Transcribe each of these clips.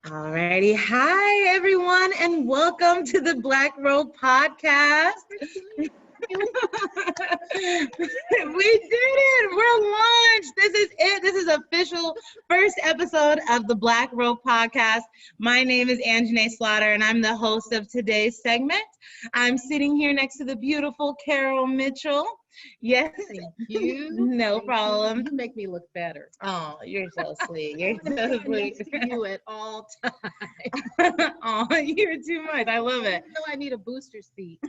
Alrighty. Hi, everyone, and welcome to the Black Robe podcast. We did it. We're launched. This is it. This is official first episode of the Black Robe podcast. My name is Anzhane Slaughter, and I'm the host of today's segment. I'm sitting here next to the beautiful Carol Mitchell. Yes. Thank you. No Thank problem. You make me look better. Oh, you're so sweet. You're so sweet. Next to you at all times. Oh, you're too much. I love it. Even though I need a booster seat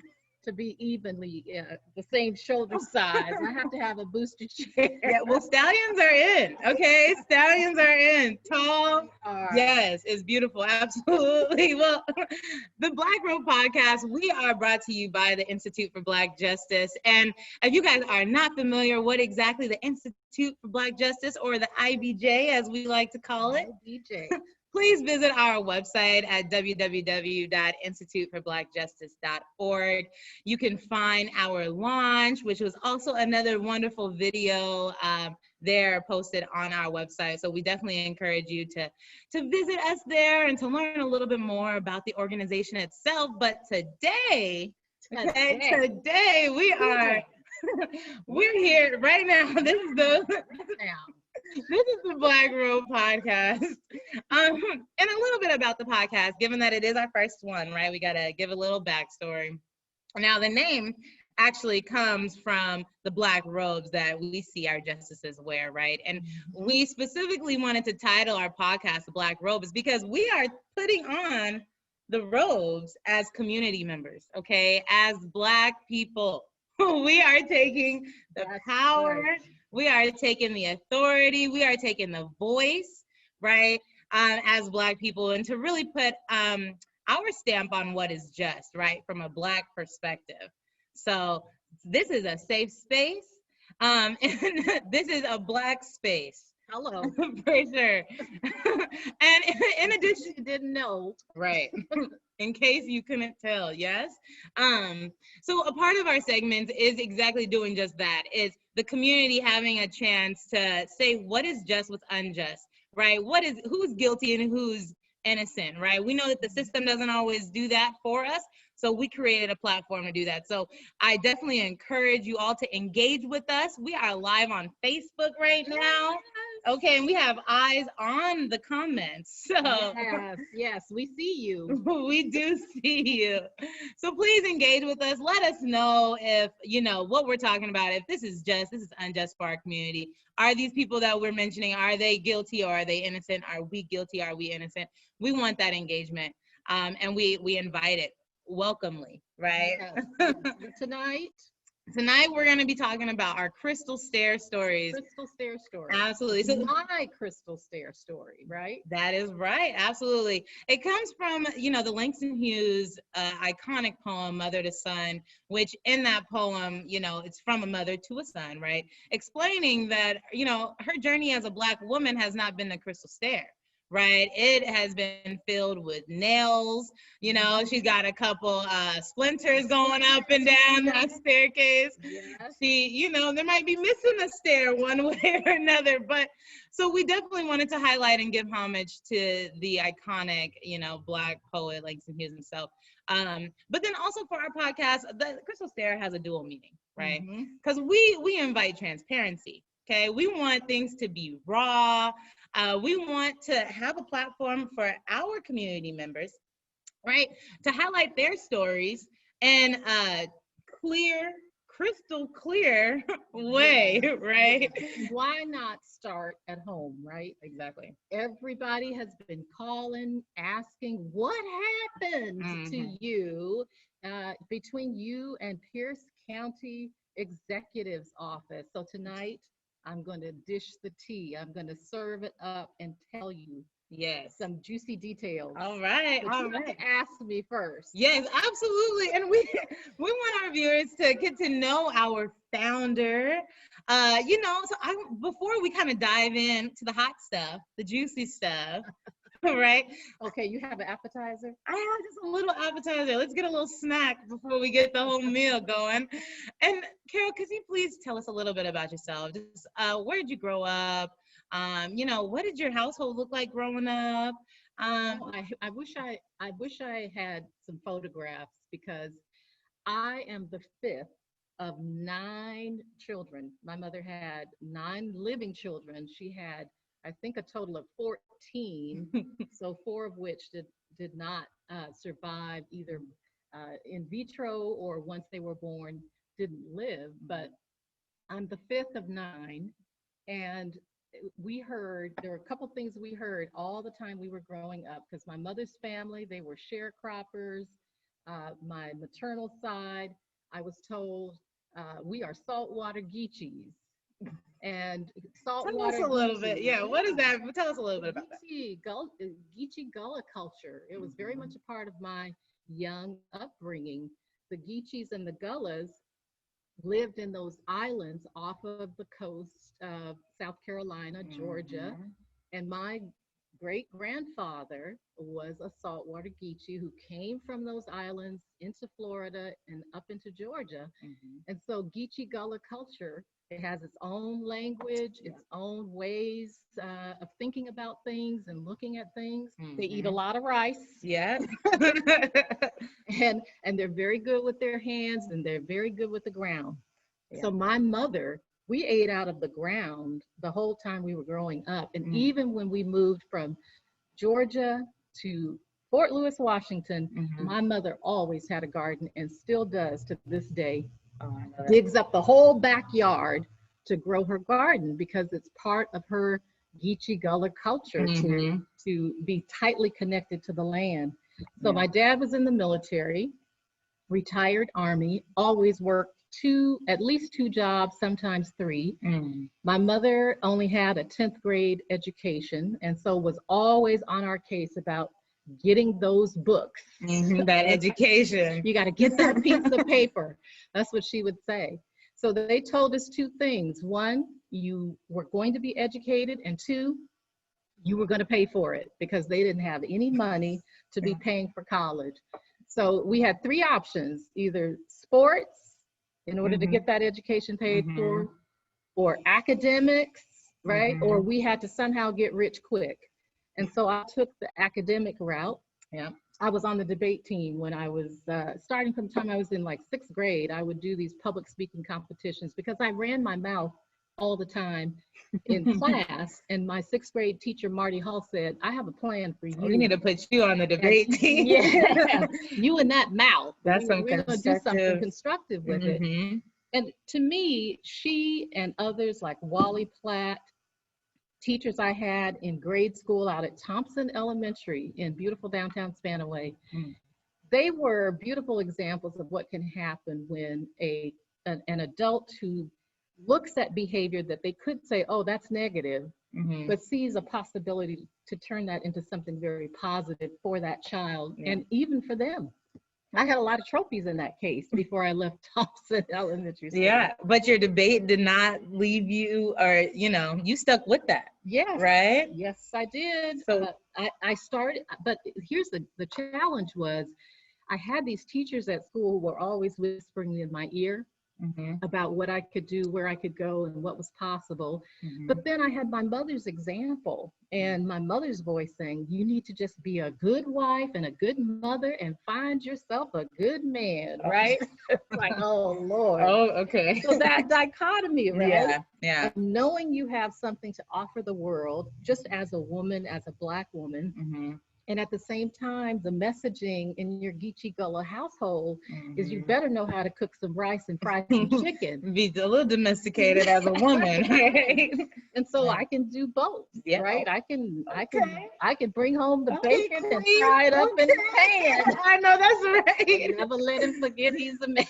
to be evenly the same shoulder size, I have to have a booster chair. Yeah, well, stallions are in. Okay, stallions are in. Tall. Yes, it's beautiful. Absolutely. Well, the Black Robe podcast, we are brought to you by the Institute for Black Justice. And if you guys are not familiar what exactly the Institute for Black Justice, or the IBJ as we like to call it, IBJ. Please visit our website at www.instituteforblackjustice.org. You can find our launch, which was also another wonderful video there posted on our website. So we definitely encourage you to visit us there and to learn a little bit more about the organization itself. But today we are we're here right now. This is the Black Robe podcast. And a little bit about the podcast, given that it is our first one, right? We got to give a little backstory. Now, the name actually comes from the black robes that we see our justices wear, right? And we specifically wanted to title our podcast The Black Robes because we are putting on the robes as community members, okay? As Black people. We are taking the power. Right. We are taking the authority. We are taking the voice, right, as Black people, and to really put our stamp on what is just, right, from a Black perspective. So this is a safe space, and this is a Black space. Hello. For sure. And in addition, you didn't know. Right. In case you couldn't tell, yes. So a part of our segments is exactly doing just that, is the community having a chance to say what is just, what's unjust, right? Who's guilty and who's innocent, right? We know that the system doesn't always do that for us, so we created a platform to do that. So I definitely encourage you all to engage with us. We are live on Facebook right now. Okay, and we have eyes on the comments. So yes, we see you. We do see you. So please engage with us. Let us know if, what we're talking about, if this is unjust for our community. Are these people that we're mentioning, are they guilty or are they innocent? Are we guilty? Are we innocent? We want that engagement. And we invite it welcomely, right? Yes. Tonight, we're going to be talking about our Crystal Stair Stories. Crystal Stair Stories. Absolutely. So my Crystal Stair story, right? That is right. Absolutely. It comes from, the Langston Hughes iconic poem, Mother to Son, which in that poem, it's from a mother to a son, right? Explaining that, her journey as a Black woman has not been the crystal stair. Right, it has been filled with nails. She's got a couple splinters going up and down that staircase. Yes. She, there might be missing a stair one way or another. But so we definitely wanted to highlight and give homage to the iconic, Black poet Langston Hughes himself. But then also for our podcast, the crystal stair has a dual meaning, right? Because we invite transparency. Okay, we want things to be raw. We want to have a platform for our community members, right, to highlight their stories in a crystal clear way, right? Why not start at home, right? Exactly. Everybody has been calling, asking, what happened to you between you and Pierce County Executive's Office? So tonight, I'm going to dish the tea. I'm going to serve it up and tell you some juicy details. All right. But you have to ask me first. Yes, absolutely. And we want our viewers to get to know our founder. Before we kind of dive into the hot stuff, the juicy stuff, right? Okay, you have an appetizer? I have just a little appetizer. Let's get a little snack before we get the whole meal going. And Carol, could you please tell us a little bit about yourself? Just where did you grow up? What did your household look like growing up? Oh, I wish I had some photographs because I am the fifth of nine children. My mother had nine living children. She had, I think, a total of 14. So four of which did not survive either in vitro or once they were born didn't live. But I'm the fifth of nine, and we heard there were a couple things we heard all the time we were growing up because my mother's family they were sharecroppers. My maternal side, I was told we are saltwater Geechees, and Tell us saltwater a little bit. Geechees, Yeah, what is that? Tell us a little bit about that. Geechee Gullah culture. It was very much a part of my young upbringing. The Geechees and the Gullahs lived in those islands off of the coast of South Carolina, Georgia. And my great grandfather was a saltwater Geechee who came from those islands into Florida and up into Georgia. And so Geechee Gullah culture, it has its own language, its own ways of thinking about things and looking at things. They eat a lot of rice. Yeah. And they're very good with their hands and they're very good with the ground. Yeah. So my mother, we ate out of the ground the whole time we were growing up. And even when we moved from Georgia to Fort Lewis, Washington, my mother always had a garden and still does to this day. Digs up the whole backyard to grow her garden because it's part of her Geechee Gullah culture to be tightly connected to the land. So my dad was in the military, retired Army, always worked at least two jobs, sometimes three. My mother only had a 10th grade education and so was always on our case about getting those books. That education. You got to get that piece of paper. That's what she would say. So they told us two things. One, you were going to be educated, and two, you were going to pay for it because they didn't have any money to be paying for college. So we had three options, either sports in order to get that education paid for, or academics, right? Or we had to somehow get rich quick. And so I took the academic route. Yeah. I was on the debate team when I was starting from the time I was in like 6th grade. I would do these public speaking competitions because I ran my mouth all the time in class. And my 6th grade teacher, Marty Hall, said, I have a plan for you. We need to put you on the debate team. Yeah, you and that mouth. That's we're going to do something constructive with it. And to me, she and others like Wally Platt, teachers I had in grade school out at Thompson Elementary in beautiful downtown Spanaway, they were beautiful examples of what can happen when an adult who looks at behavior that they could say, oh, that's negative, but sees a possibility to turn that into something very positive for that child and even for them. I had a lot of trophies in that case before I left Thompson Elementary School. Yeah, but your debate did not leave you, or, you stuck with that. Yes. Right? Yes, I did. So I started, but here's the challenge was I had these teachers at school who were always whispering in my ear about what I could do, where I could go, and what was possible. But then I had my mother's example and my mother's voice saying, you need to just be a good wife and a good mother and find yourself a good man, right? Like, oh, Lord. Oh, okay. So that dichotomy, right? Yeah. Of knowing you have something to offer the world, just as a woman, as a Black woman, and at the same time, the messaging in your Geechee Gullah household is you better know how to cook some rice and fry some chicken. Be a little domesticated as a woman, right? And so I can do both, right? I can bring home the bacon and queen. fry it up in the pan. I know, that's right. Never let him forget he's a man.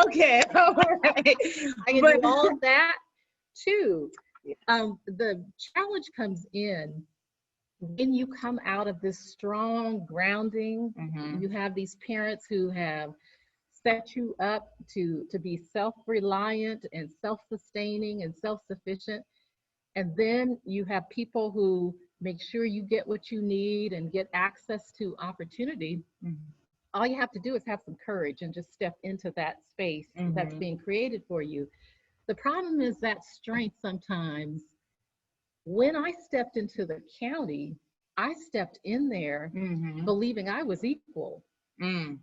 Okay, all right. I can do all of that too. The challenge comes in when you come out of this strong grounding. You have these parents who have set you up to be self-reliant and self-sustaining and self-sufficient. And then you have people who make sure you get what you need and get access to opportunity. All you have to do is have some courage and just step into that space that's being created for you. The problem is that strength sometimes, when I stepped into the county, I stepped in there believing I was equal.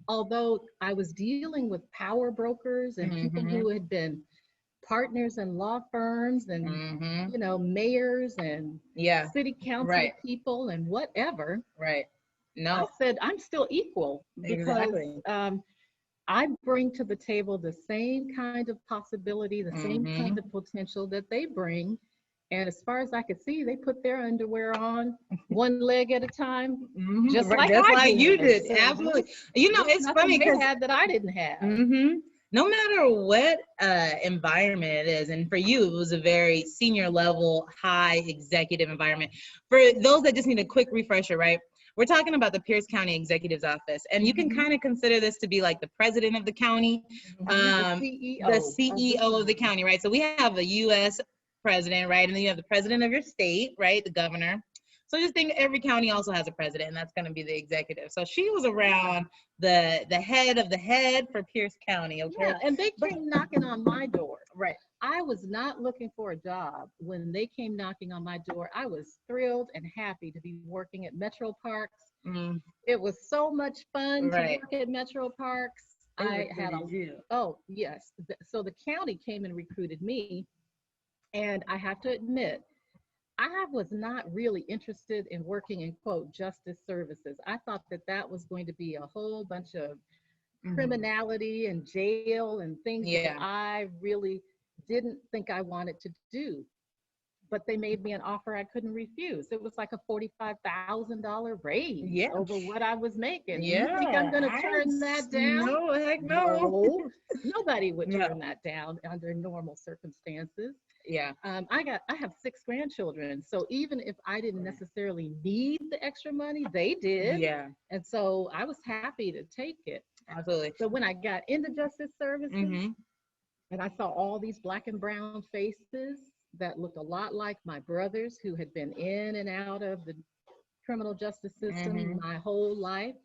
Although I was dealing with power brokers and people who had been partners in law firms and mayors and city council people and whatever. Right. No. I said I'm still equal because I bring to the table the same kind of possibility, the same kind of potential that they bring. And as far as I could see, they put their underwear on one leg at a time, just like you did. So, absolutely. It's funny because they had that I didn't have. No matter what environment it is, and for you, it was a very senior level, high executive environment. For those that just need a quick refresher, right? We're talking about the Pierce County Executive's Office, and you can kind of consider this to be like the president of the county, the CEO of the county, right? So we have a U.S. president, right? And then you have the president of your state, right? The governor. So just think every county also has a president, and that's going to be the executive. So she was around the head of the head for Pierce County, okay? Yeah, and they came knocking on my door. Right. I was not looking for a job. When they came knocking on my door, I was thrilled and happy to be working at Metro Parks. It was so much fun to work at So the county came and recruited me. And I have to admit, I was not really interested in working in, quote, justice services. I thought that was going to be a whole bunch of criminality and jail and things that I really didn't think I wanted to do. But they made me an offer I couldn't refuse. It was like a $45,000 raise over what I was making. You think I'm going to turn that down? No, heck no. Nobody would turn that down under normal circumstances. I have 6 grandchildren, so even if I didn't necessarily need the extra money, they did. And so I was happy to take it. Absolutely. So when I got into justice services and I saw all these Black and brown faces that looked a lot like my brothers who had been in and out of the criminal justice system my whole life,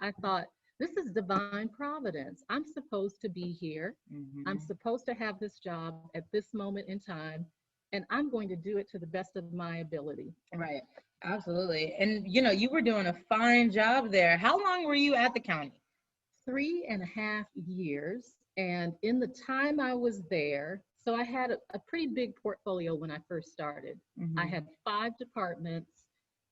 I thought, this is divine providence. I'm supposed to be here. I'm supposed to have this job at this moment in time, and I'm going to do it to the best of my ability. Right. Absolutely. And, you were doing a fine job there. How long were you at the county? 3.5 years. And in the time I was there, so I had a pretty big portfolio when I first started. I had 5 departments.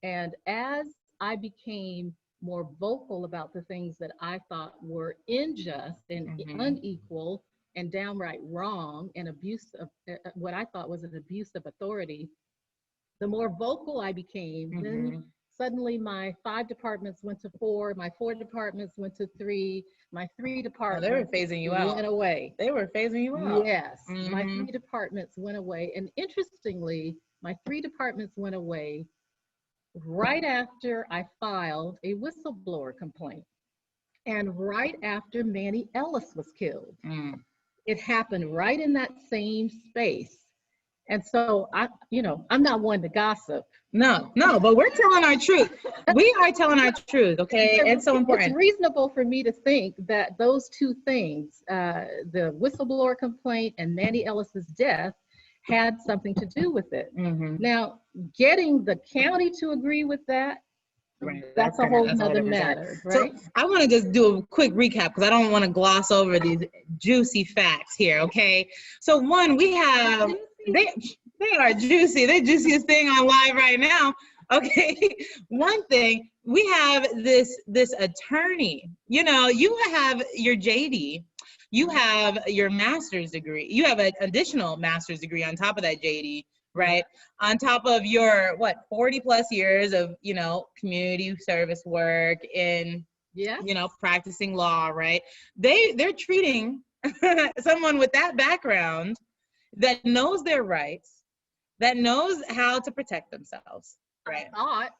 And as I became more vocal about the things that I thought were unjust and unequal and downright wrong and abuse of what I thought was an abuse of authority, the more vocal I became, then suddenly my 5 departments went to 4, my 4 departments went to 3, my 3 departments they were phasing you out. Went away. They were phasing you out. Yes, my 3 departments went away. And interestingly, my 3 departments went away right after I filed a whistleblower complaint and right after Manny Ellis was killed. It happened right in that same space. And so I'm not one to gossip. No, but we're telling our truth. We are telling our truth, okay? It's so important. It's reasonable for me to think that those 2 things, the whistleblower complaint and Manny Ellis's death, had something to do with it. Now, getting the county to agree with that, that's a whole nother matter, right? So I want to just do a quick recap because I don't want to gloss over these juicy facts here, okay? So one, we have, they are juicy. They're juiciest thing on live right now, okay? One thing, we have this attorney, you have your JD, you have your master's degree, you have an additional master's degree on top of that JD, right? On top of your 40 plus years of community service work in practicing law, right? They're treating someone with that background that knows their rights, that knows how to protect themselves, right? I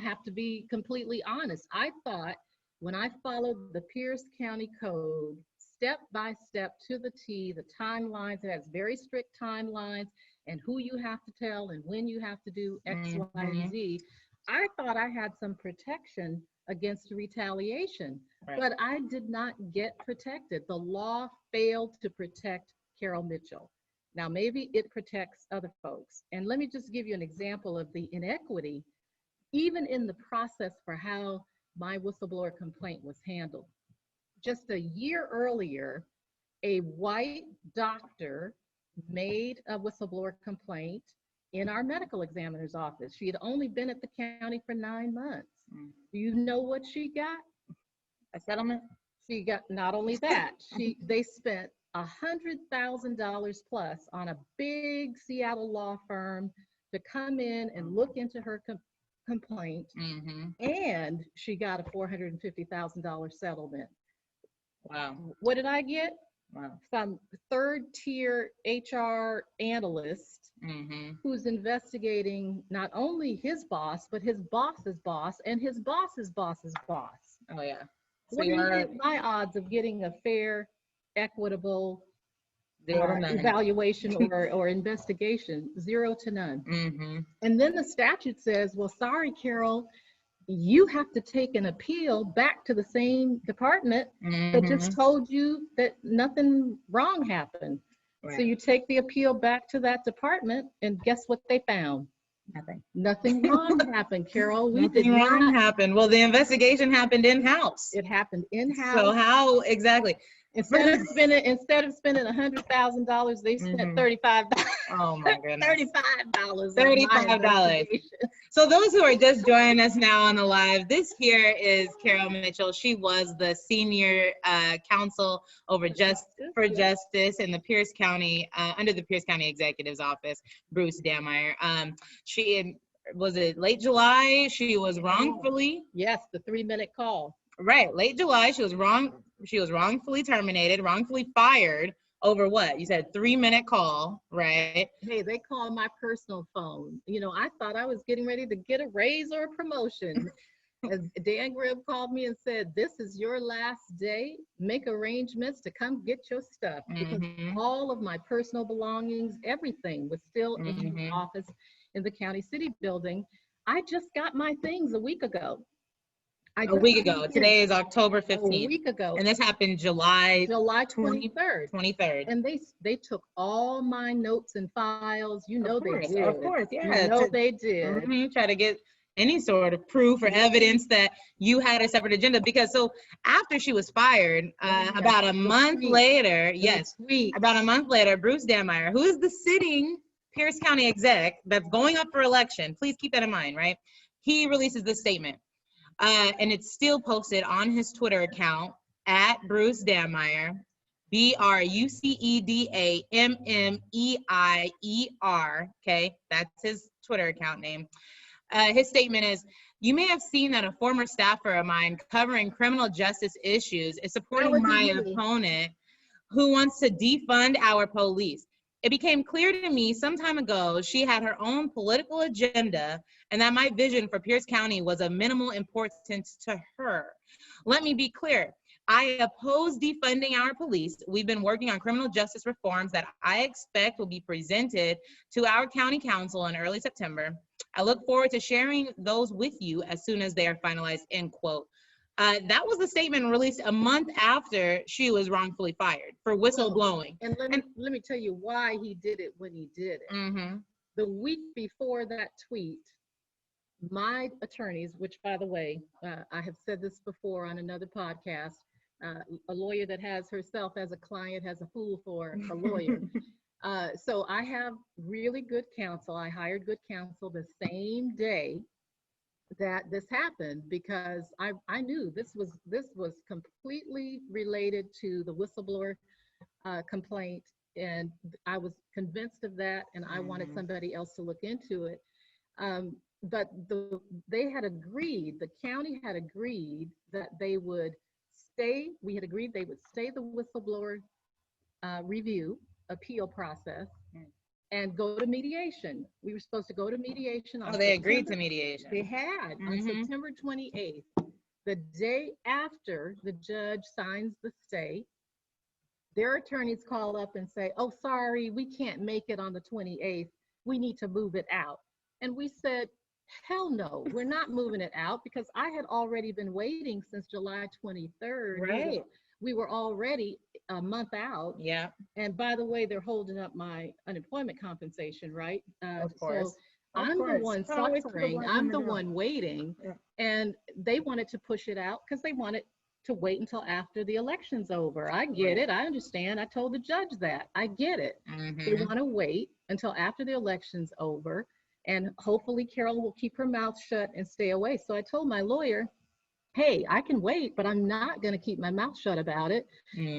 have to be completely honest. I thought when I followed the Pierce County Code step by step to the T, the timelines, it has very strict timelines and who you have to tell and when you have to do X, Y, and Z. I thought I had some protection against retaliation, but I did not get protected. The law failed to protect Carol Mitchell. Now, maybe it protects other folks. And let me just give you an example of the inequity even in the process for how my whistleblower complaint was handled. Just a year earlier, a white doctor made a whistleblower complaint in our medical examiner's office. She had only been at the county for 9 months. Do you know what she got? A settlement? She got not only that, they spent $100,000 plus on a big Seattle law firm to come in and look into her complaint, and she got a $450,000 settlement. Wow. What did I get? Wow. Some third-tier HR analyst who's investigating not only his boss, but his boss's boss and his boss's boss's boss. Oh, yeah. So What do you think my odds of getting a fair, equitable evaluation or investigation? 0 to none. And then the statute says, well, sorry, Carol, you have to take an appeal back to the same department that just told you that nothing wrong happened. Right. So you take the appeal back to that department, and guess what they found? Nothing wrong happened, Carol. Nothing wrong happened. Well, the investigation happened in-house. It happened in-house. So how exactly? Instead of spending $100,000, they spent $35. Oh my goodness. $35. $35. So those who are just joining us now on the live, this here is Carol Mitchell. She was the senior counsel over for justice in the Pierce County, under the Pierce County Executive's Office, Bruce Dameyer. She was it late July? She was wrongfully. Yes, the 3-minute call. Right, late July. She was wrongfully terminated, wrongfully fired over what? You said 3-minute call, right? Hey, they called my personal phone. You know, I thought I was getting ready to get a raise or a promotion. Dan Gribb called me and said, this is your last day. Make arrangements to come get your stuff. Because all of my personal belongings, everything was still in the office in the county city building. I just got my things a week ago. A week ago. Today is October 15th. A week ago. And this happened July 23rd. 23rd. And they took all my notes and files. You know they did. Of course, yeah. You know they did. Try to get any sort of proof or evidence that you had a separate agenda. Because so after she was fired, about a month later, about a month later, Bruce Dameyer, who is the sitting Pierce County exec that's going up for election, please keep that in mind, right? He releases this statement. And it's still posted on his Twitter account at Bruce Dameyer, BruceDammeier. Okay, that's his Twitter account name. His statement is, you may have seen that a former staffer of mine covering criminal justice issues is supporting my opponent who wants to defund our police. It became clear to me some time ago she had her own political agenda and that my vision for Pierce County was of minimal importance to her. Let me be clear. I oppose defunding our police. We've been working on criminal justice reforms that I expect will be presented to our county council in early September. I look forward to sharing those with you as soon as they are finalized, end quote. That was the statement released a month after she was wrongfully fired for whistleblowing. And let me tell you why he did it when he did it. The week before that tweet, my attorneys, which by the way, I have said this before on another podcast, a lawyer that has herself as a client has a fool for a lawyer. So I have really good counsel. I hired good counsel the same day that this happened because I knew this was completely related to the whistleblower complaint, and I was convinced of that, and I wanted somebody else to look into it. But they had agreed, the county had agreed that they would stay. We had agreed they would stay the whistleblower review appeal process and go to mediation. We were supposed to go to mediation. Oh, they agreed to mediation. They had on September 28th, the day after the judge signs the stay. Their attorneys call up and say, oh, sorry, we can't make it on the 28th. We need to move it out. And we said, hell no, we're not moving it out because I had already been waiting since July 23rd. Right. We were already a month out. Yeah. And by the way, they're holding up my unemployment compensation, right? Of course. So Of I'm the course. one Gotta wait till the suffering. black I'm woman the go. one waiting. Yeah. And they wanted to push it out because they wanted to wait until after the election's over. I get Right. it. I understand. I told the judge that. I get it. They Mm-hmm. want to wait until after the election's over. And hopefully Carol will keep her mouth shut and stay away. So I told my lawyer, hey, I can wait, but I'm not going to keep my mouth shut about it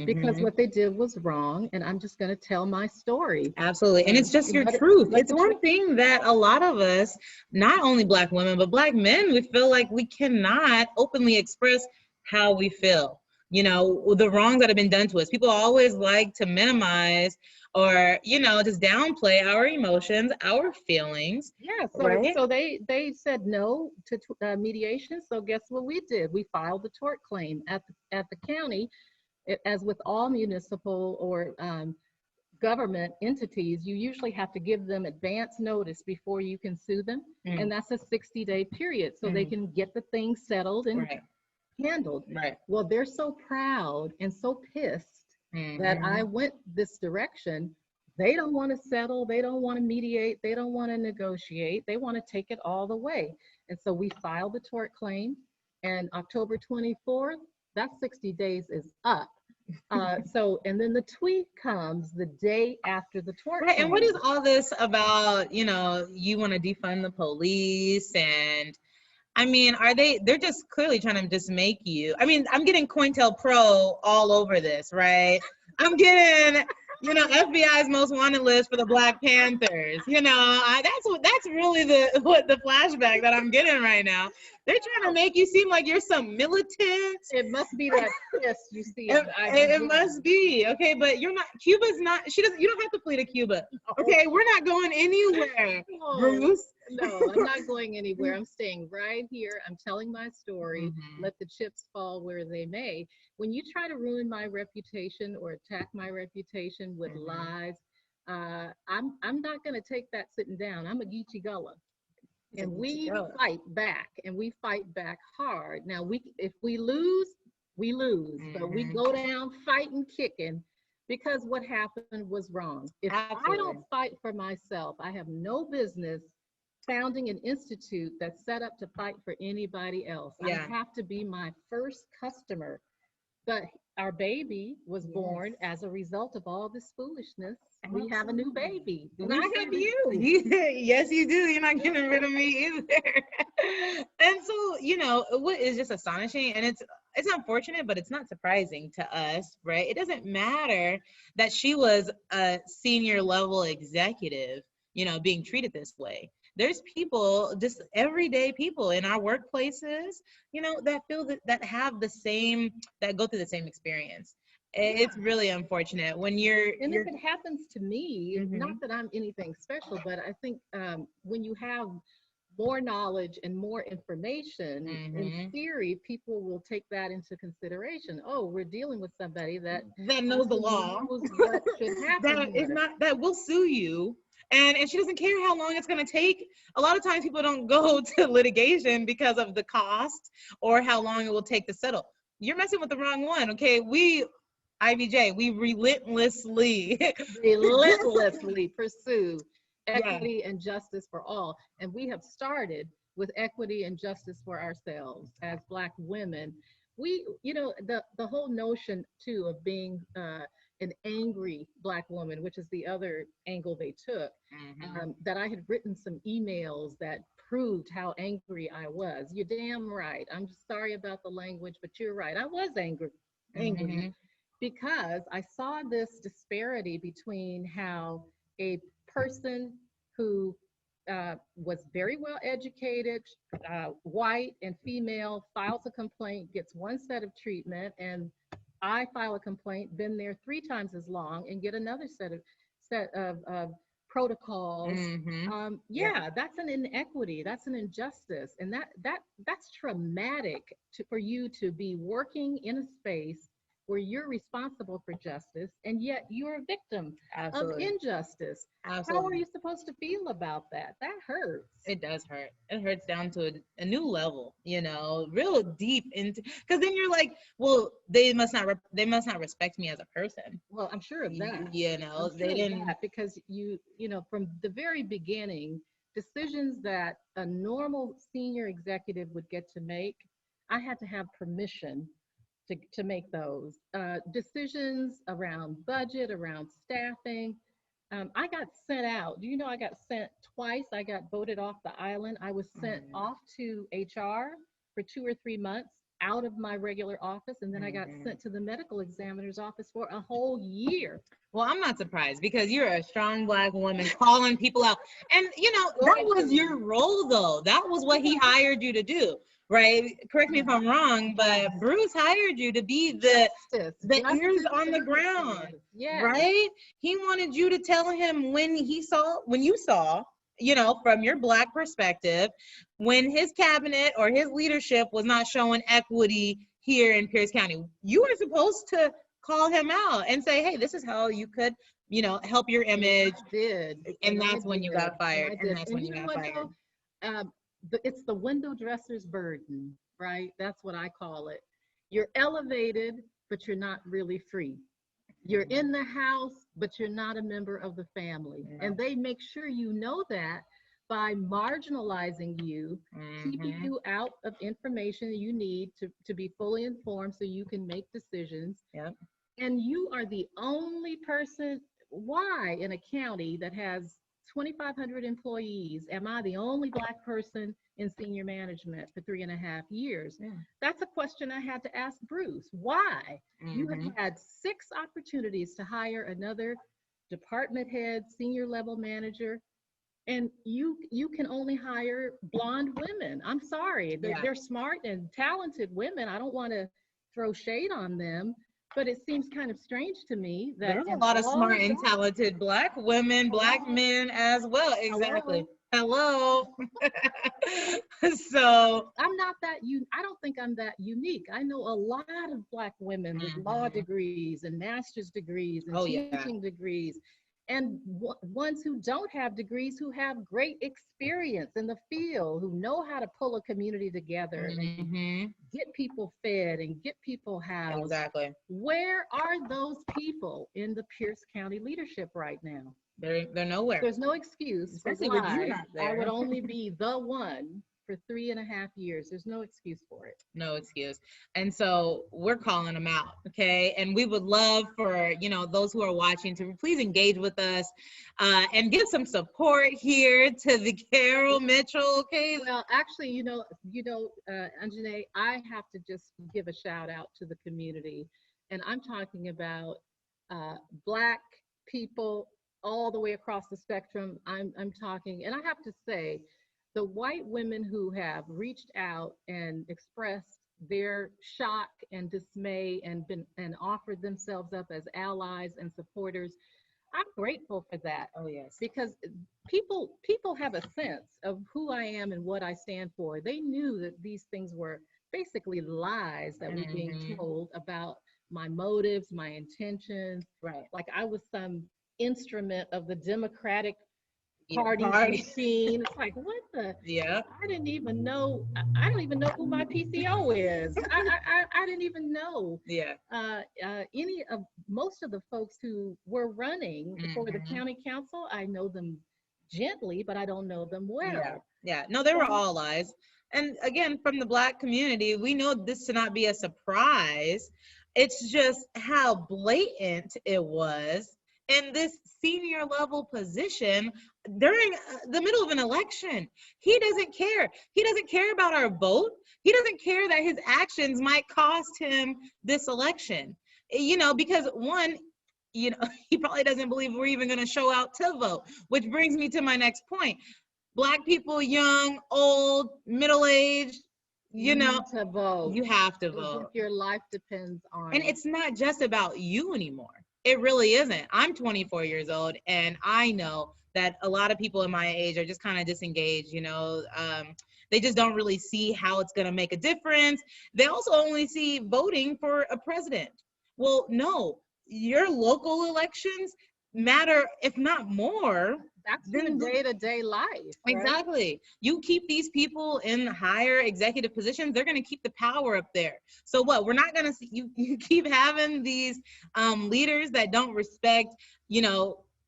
because Mm-hmm. what they did was wrong. And I'm just going to tell my story. Absolutely. And it's just your Let it, truth. let It's the one truth. thing that a lot of us, not only Black women, but Black men, we feel like we cannot openly express how we feel. You know, the wrongs that have been done to us. People always like to minimize or, just downplay our emotions, our feelings, Yeah, so right? so they said no to mediation. So guess what we did? We filed the tort claim at the county. As with all municipal or government entities, you usually have to give them advance notice before you can sue them, and Mm, that's a 60-day period, so they mm, can get the thing settled and right, handled. right. Well, they're so proud and so pissed that I Hmm. went this direction. They don't want to settle. They don't want to mediate. They don't want to negotiate. They want to take it all the way. And so we filed the tort claim. And October 24th, that 60 days is up. And then the tweet comes the day after the tort Right. And what is claim. all this about, you want to defund the police and I mean, they're just clearly trying to just make you. I mean, I'm getting COINTELPRO all over this, right? I'm getting, FBI's most wanted list for the Black Panthers. That's really the flashback that I'm getting right now. They're trying to make you seem like you're some militant. It must be that piss you see It, I've been it getting. must be okay, but you're not. Cuba's not. She doesn't. You don't have to flee to Cuba. Oh, Okay, we're not going anywhere, no, Bruce. no, I'm not going anywhere. I'm staying right here. I'm telling my story. Mhm. Let the chips fall where they may. When you try to ruin my reputation or attack my reputation with Mhm. lies, I'm not going to take that sitting down. I'm a Geechee Gullah. It's a And Gucci we girl. fight back, and we fight back hard. Now, if we lose, we lose, but we Mhm. go down fighting, kicking, because what happened was wrong. If I don't Absolutely. fight for myself, I have no business founding an institute that's set up to fight for anybody else. I Yeah. have to be my first customer. But our baby was Yes. born as a result of all this foolishness. We have a new Absolutely. baby. Do And we I say have that? you. Yes, you do. You're not getting rid of me either. And so, what is just astonishing, and it's unfortunate, but it's not surprising to us, right? It doesn't matter that she was a senior level executive, being treated this way. There's people, just everyday people in our workplaces, that feel that have the same, that go through the same experience. It's Yeah. really unfortunate when you're And if you're it happens to me, not Mhm. that I'm anything special, but I think when you have more knowledge and more information, in Mhm. theory, people will take that into consideration. Oh, we're dealing with somebody that That knows the actually law. knows what should happen That is here. not that will sue you. And she doesn't care how long it's going to take. A lot of times people don't go to litigation because of the cost or how long it will take to settle. You're messing with the wrong one. Okay, IVJ, we relentlessly Relentlessly pursue yeah. equity and justice for all. And we have started with equity and justice for ourselves as Black women. The whole notion too of being an angry Black woman, which is the other angle they took, Mhm. that I had written some emails that proved how angry I was. You're damn right. I'm just sorry about the language, but you're right. I was angry Mhm. because I saw this disparity between how a person who was very well educated, white and female, files a complaint, gets one set of treatment, and I file a complaint, been there 3 times as long, and get another set of protocols. Mhm. Yeah. Yeah, that's an inequity. That's an injustice, and that's traumatic for you to be working in a space where you're responsible for justice and yet you're a victim of Absolutely. injustice. How are Absolutely. you supposed to feel about that? That hurts. It does hurt. It hurts down to a new level, real deep into. Because then you're like, well, they must not respect me as a person. Well, I'm sure of that. They I'm sure of didn't. that because from the very beginning, decisions that a normal senior executive would get to make, I had to have permission to make those decisions around budget, around staffing. I got sent out. Do you know I got sent twice? I got voted off the island. I was sent off to HR for 2 or 3 months out of my regular office, and then I got sent to the medical examiner's office for a whole year. Well, I'm not surprised because you're a strong Black woman calling people out. And, that was your role, though. That was what he hired you to do, right? Correct me if I'm wrong, but Bruce hired you to be the ears on the ground, right? He wanted you to tell him when you saw, from your Black perspective, when his cabinet or his leadership was not showing equity here in Pierce County. You were supposed to call him out and say, hey, this is how you could, help your image. I did. And that's when you got fired. And that's when you got fired. It's the window dresser's burden, right? That's what I call it. You're elevated, but you're not really free. You're in the house, but you're not a member of the family. And they make sure you know that by marginalizing you, keeping you out of information you need to be fully informed so you can make decisions. Yep. And you are the only person. Why in a county that has 2,500 employees am I the only Black person in senior management for 3.5 years? Yeah. That's a question I had to ask Bruce. Why? You have had 6 opportunities to hire another department head, senior level manager, and you can only hire blonde women. I'm sorry. They're smart and talented women. I don't want to throw shade on them, but it seems kind of strange to me that there's a lot of smart and talented Black women, Black men as well. Exactly. Hello. So I'm not that I don't think I'm that unique. I know a lot of Black women with law degrees and master's degrees and teaching degrees, and ones who don't have degrees, who have great experience in the field, who know how to pull a community together and get people fed and get people housed. Exactly. Where are those people in the Pierce County leadership right now? They're nowhere. There's no excuse. Especially with you not there. I would only be the one for 3.5 years. There's no excuse for it. No excuse. And so we're calling them out, okay? And we would love for, those who are watching to please engage with us and give some support here to the Carol Mitchell, okay? Well, actually, Anjane, I have to just give a shout out to the community. And I'm talking about Black people all the way across the spectrum. I'm talking, and I have to say, the white women who have reached out and expressed their shock and dismay and offered themselves up as allies and supporters, I'm grateful for that. Oh yes, because people have a sense of who I am and what I stand for. They knew that these things were basically lies that were being told about my motives, my intentions. Right. Like I was some instrument of the Democratic Party machine. It's like, what the? Yeah. I didn't even know. I don't even know who my PCO is. I didn't even know. Yeah. Most of the folks who were running for the county council, I know them gently, but I don't know them well. Yeah. No, they were all lies. And again, from the Black community, we know this to not be a surprise. It's just how blatant it was in this senior level position during the middle of an election. He doesn't care. He doesn't care about our vote. He doesn't care that his actions might cost him this election. Because one, he probably doesn't believe we're even going to show out to vote, which brings me to my next point. Black people, young, old, middle-aged, you need to vote. You have to vote. Your life depends on it. It's not just about you anymore. It really isn't. I'm 24 years old, and I know that a lot of people in my age are just kind of disengaged. They just don't really see how it's going to make a difference. They also only see voting for a president. Well, no, your local elections matter, if not more. That's the day-to-day life. Right? Exactly. You keep these people in higher executive positions, they're going to keep the power up there. So what? We're not going to see you keep having these leaders that don't respect,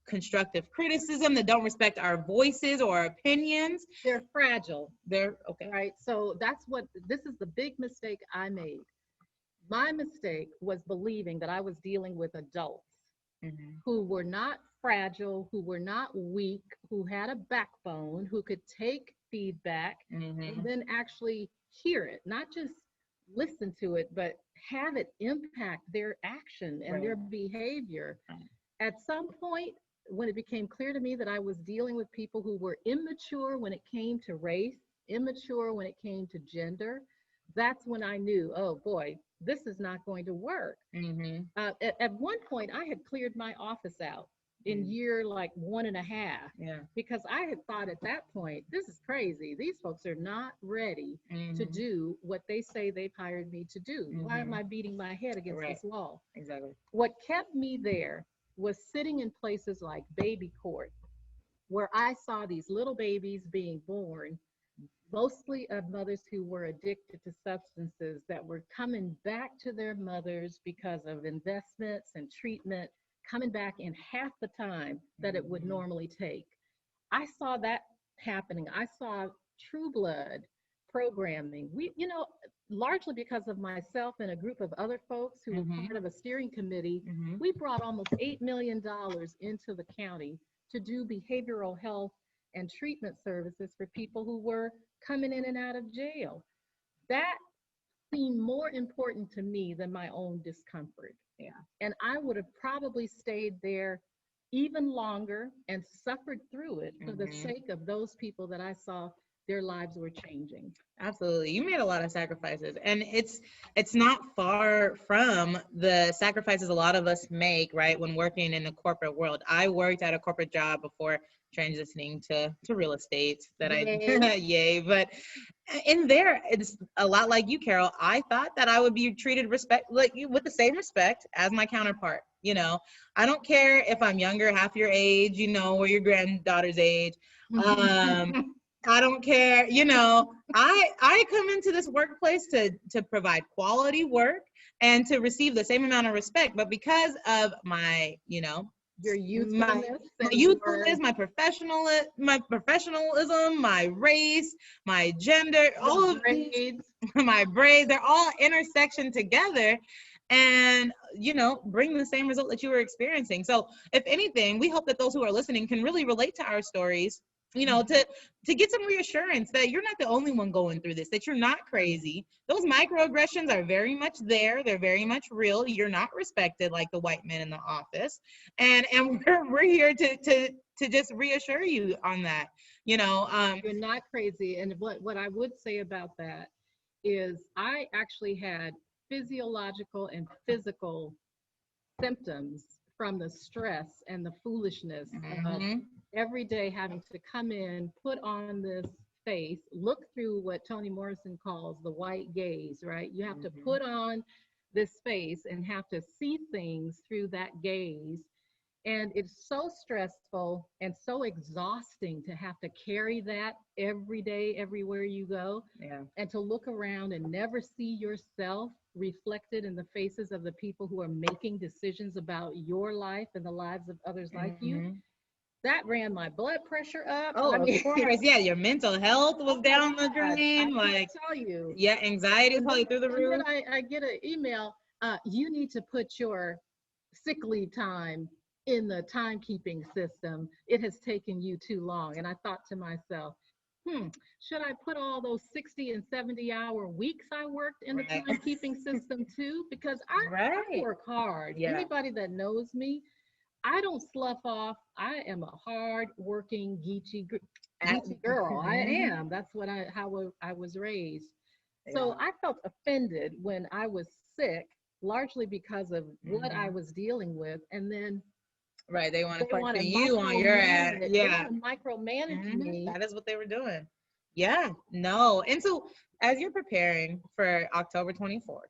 constructive criticism, that don't respect our voices or opinions. They're fragile. They're okay. Right. So this is the big mistake I made. My mistake was believing that I was dealing with adults who were not fragile, who were not weak, who had a backbone, who could take feedback and then actually hear it, not just listen to it, but have it impact their action and their behavior. At some point, when it became clear to me that I was dealing with people who were immature when it came to race, immature when it came to gender, that's when I knew, oh boy, this is not going to work. At one point, I had cleared my office out in year like 1.5, because I had thought at that point, this is crazy. These folks are not ready to do what they say they've hired me to do. Why am I beating my head against this wall? Exactly. What kept me there was sitting in places like baby court, where I saw these little babies being born, mostly of mothers who were addicted to substances, that were coming back to their mothers because of investments and treatment, coming back in half the time that it would normally take. I saw that happening. I saw True Blood programming. Largely because of myself and a group of other folks who were part of a steering committee, we brought almost $8 million into the county to do behavioral health and treatment services for people who were coming in and out of jail. That seemed more important to me than my own discomfort. And I would have probably stayed there even longer and suffered through it for the sake of those people that I saw their lives were changing. Absolutely. You made a lot of sacrifices, and it's not far from the sacrifices a lot of us make, right, when working in the corporate world. I worked at a corporate job before transitioning to real estate yay. But in there, it's a lot like you, Carol. I thought that I would be treated with the same respect as my counterpart. I don't care if I'm younger, half your age, or your granddaughter's age. I don't care. I come into this workplace to provide quality work and to receive the same amount of respect. But because of my, your youthfulness, my professionalism, my race, my gender, all of these, my braids, they're all intersection together and, bring the same result that you were experiencing. So if anything, we hope that those who are listening can really relate to our stories, to get some reassurance that you're not the only one going through this, that you're not crazy. Those microaggressions are very much there. They're very much real. You're not respected like the white men in the office. And we're here to just reassure you on that. You're not crazy. And what I would say about that is I actually had physiological and physical symptoms from the stress and the foolishness of every day having to come in, put on this face, look through what Toni Morrison calls the white gaze, right? You have to put on this face and have to see things through that gaze. And it's so stressful and so exhausting to have to carry that every day, everywhere you go. And to look around and never see yourself reflected in the faces of the people who are making decisions about your life and the lives of others like you. That ran my blood pressure up. Of course. Yeah, your mental health was down the drain. I tell you. Yeah, anxiety was probably through the roof. And then I get an email, you need to put your sick leave time in the timekeeping system. It has taken you too long. And I thought to myself, should I put all those 60 and 70-hour weeks I worked in the timekeeping system too? Because I work hard. Anybody that knows me, I don't slough off. I am a hard-working, geeky girl. I am. That's how I was raised. So I felt offended when I was sick, largely because of what I was dealing with, and then they want to question you on your ad. They want to micromanage me. That is what they were doing. No. And so as you're preparing for October 24th,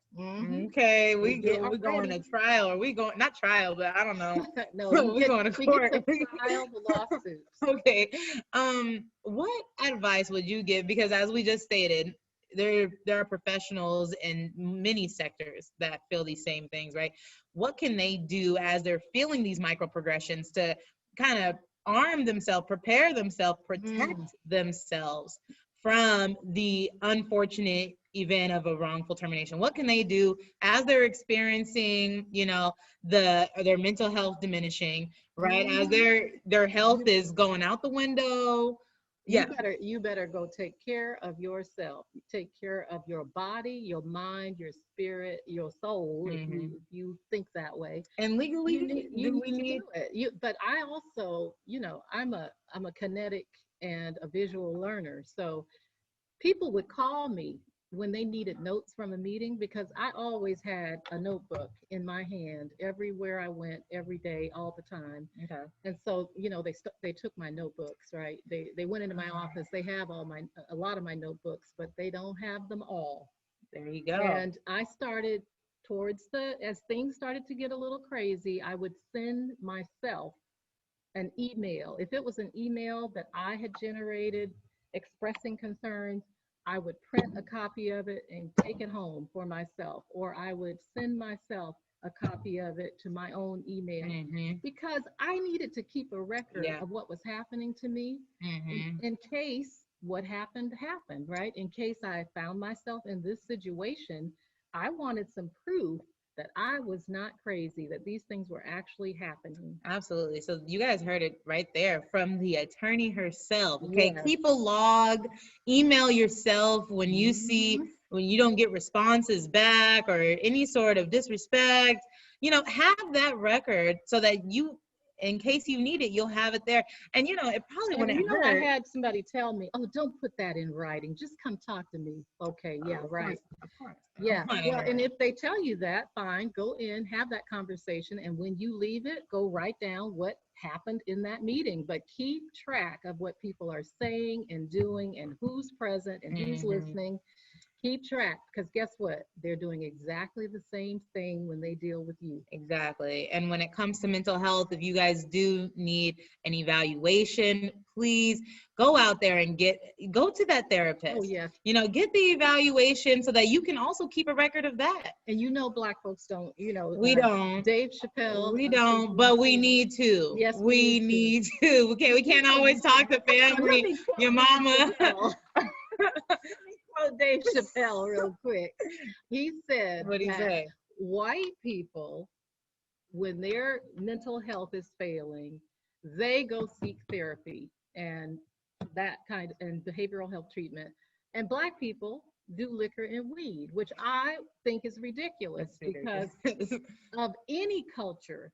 okay, we going to trial, or we going, not trial, but I don't know. No, we're going to court. Trial the lawsuits. Okay. What advice would you give? Because as we just stated, there are professionals in many sectors that feel these same things, right? What can they do as they're feeling these microaggressions to kind of arm themselves, prepare themselves, protect themselves from the unfortunate event of a wrongful termination? What can they do as they're experiencing, their mental health diminishing, right? As their health is going out the window. Yeah. You better go take care of yourself. Take care of your body, your mind, your spirit, your soul. If you think that way, and legally, you need to do it. But I also, I'm a kinetic and a visual learner. So people would call me when they needed notes from a meeting, because I always had a notebook in my hand everywhere I went, every day, all the time. Okay. And so, they took my notebooks, right? They went into my office. They have a lot of my notebooks, but they don't have them all. There you go. And I started as things started to get a little crazy, I would send myself an email. If it was an email that I had generated expressing concerns, I would print a copy of it and take it home for myself, or I would send myself a copy of it to my own email, because I needed to keep a record of what was happening to me in case what happened, right? In case I found myself in this situation, I wanted some proof that I was not crazy, that these things were actually happening. Absolutely. So you guys heard it right there from the attorney herself. Okay. Yes. Keep a log, email yourself when you see, when you don't get responses back or any sort of disrespect, have that record so that in case you need it, you'll have it there. And it probably wouldn't hurt. I had somebody tell me, "Oh, don't put that in writing. Just come talk to me." Okay, yeah, right. Of course. Yeah. Well, and if they tell you that, fine, go in, have that conversation, and when you leave it, go write down what happened in that meeting. But keep track of what people are saying and doing, and who's present and who's listening. Keep track, because guess what? They're doing exactly the same thing when they deal with you. Exactly. And when it comes to mental health, if you guys do need an evaluation, please go out there and go to that therapist. Oh, yes. Get the evaluation so that you can also keep a record of that. And Black folks don't, we don't. Dave Chappelle. We don't, but we need to. Yes, we need to. Okay, we can't always talk to family, your mama. Dave Chappelle real quick. He said, what did he say? White people, when their mental health is failing, they go seek therapy and behavioral health treatment. And Black people do liquor and weed, which I think is ridiculous because of any culture.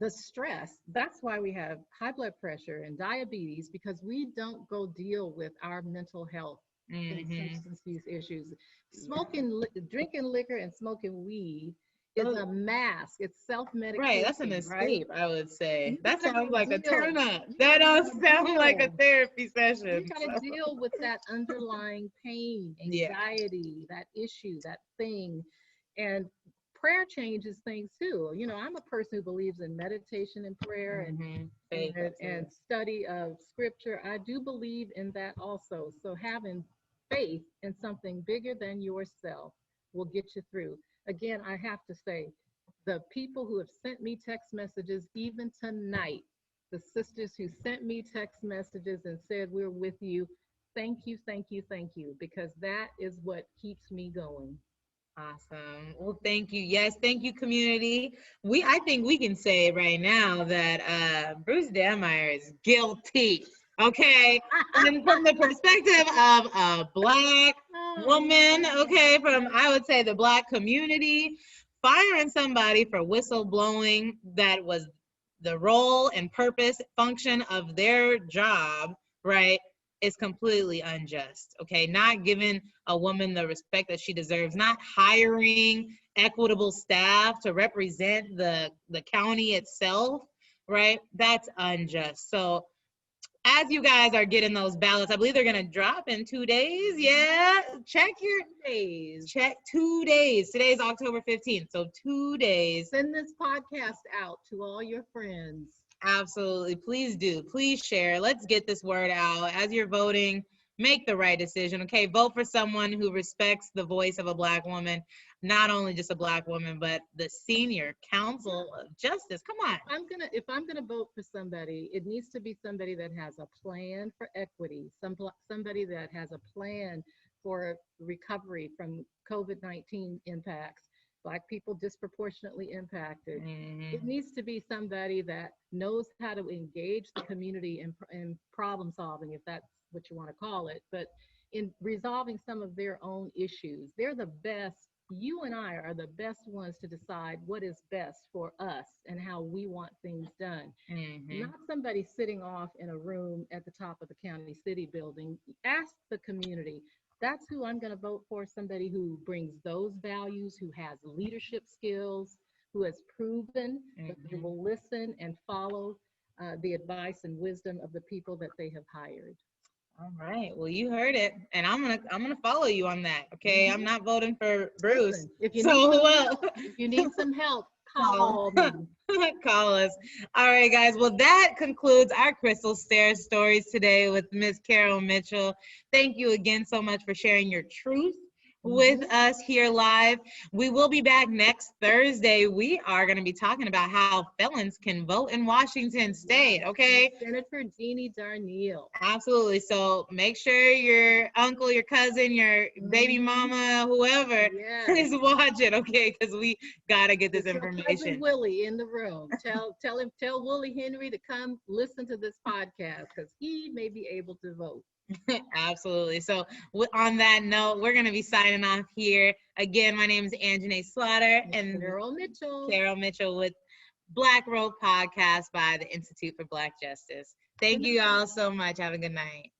The stress, that's why we have high blood pressure and diabetes, because we don't go deal with our mental health and substance use issues. Drinking liquor and smoking weed is a mask. It's self-medication. Right, that's an escape, right? I would say. That sounds like a turn up. That don't sound like a therapy session. You gotta deal with that underlying pain, anxiety, that issue, that thing. And prayer changes things too. I'm a person who believes in meditation and prayer and study of scripture. I do believe in that also. So having faith in something bigger than yourself will get you through. Again, I have to say, the people who have sent me text messages, even tonight, the sisters who sent me text messages and said, "We're with you," thank you, thank you, thank you, because that is what keeps me going. Awesome. Well, thank you. Yes, thank you, community. I think we can say right now that Bruce Dameyer is guilty. Okay, and from the perspective of a Black woman, okay, I would say the Black community, firing somebody for whistleblowing that was the role and purpose function of their job, right, is completely unjust. Okay, not giving a woman the respect that she deserves, not hiring equitable staff to represent the county itself, right? That's unjust. So as you guys are getting those ballots, I believe they're going to drop in 2 days. Yeah. Check your days. Check 2 days. Today's October 15th. So 2 days. Send this podcast out to all your friends. Absolutely. Please do. Please share. Let's get this word out. As you're voting, make the right decision. Okay, vote for someone who respects the voice of a Black woman, not only just a Black woman, but the senior counsel of justice. Come on. If I'm gonna vote for somebody, it needs to be somebody that has a plan for equity, somebody that has a plan for recovery from COVID-19 impacts. Black people disproportionately impacted. It needs to be somebody that knows how to engage the community in problem solving, if that's what you want to call it, but in resolving some of their own issues. They're the best. You and I are the best ones to decide what is best for us and how we want things done. Not somebody sitting off in a room at the top of the county city building. Ask the community. That's who I'm going to vote for, somebody who brings those values, who has leadership skills, who has proven that they will listen and follow the advice and wisdom of the people that they have hired. All right. Well, you heard it, and I'm gonna follow you on that. Okay, I'm not voting for Bruce. Listen, if you need some help, call me. Call us. All right, guys. Well, that concludes our Crystal Stair Stories today with Miss Carol Mitchell. Thank you again so much for sharing your truth with us here live. We will be back next Thursday. We are going to be talking about how felons can vote in Washington State, okay? Senator Jeannie Darneal. Absolutely. So make sure your uncle, your cousin, your baby mama, whoever is watching, okay? Because we got to get this information. Cousin Willie in the room. Tell Willie Henry to come listen to this podcast because he may be able to vote. Absolutely. So on that note, we're going to be signing off here. Again, my name is Anzhane Slaughter and Carol Mitchell with Black Robe Podcast by the Institute for Black Justice. Thank you all so much. Have a good night.